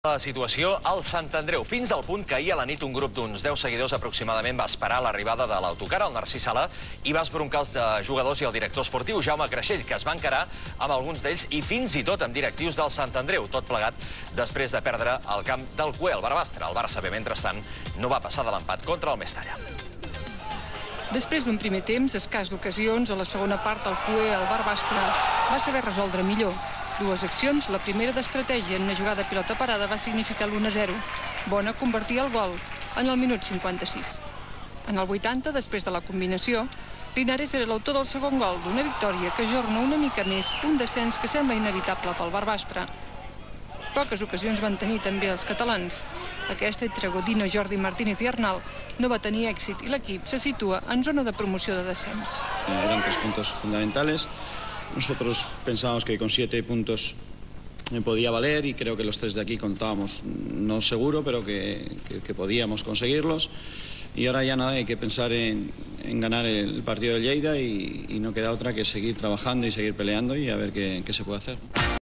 La situació al Sant Andreu, fins al punt que ahir a la nit un grup d'uns 10 seguidors aproximadament va esperar l'arribada de l'autocar al Narcís Sala i va esbroncar els jugadors i el director esportiu Jaume Creixell, que es va encarar amb alguns d'ells i fins i tot amb directius del Sant Andreu, tot plegat després de perdre el camp del Cué, el Barbastre. El Barça B, mentrestant, no va passar de l'empat contra el Mestalla. Després d'un primer temps, escàs d'ocasions, a la segona part el Cué, el Barbastre, va saber resoldre millor. Dues accions, la primera d'estratègia en una jugada pilota parada va significar l'1-0. Bona convertia el gol en el minut 56. En el 80, després de la combinació, Linares era l'autor del segon gol d'una victòria que ajorna una mica més un descens que sembla inevitable pel Barbastre. Poques ocasions van tenir també els catalans. Aquesta, entre Godino, Jordi Martínez i Arnal, no va tenir èxit i l'equip se situa en zona de promoció de descens. Eran 3 puntos fundamentales. Nosotros pensábamos que con 7 puntos podía valer y creo que los 3 de aquí contábamos, no seguro, pero que podíamos conseguirlos. Y ahora ya nada, hay que pensar en ganar el partido de Lleida y no queda otra que seguir trabajando y seguir peleando y a ver qué se puede hacer.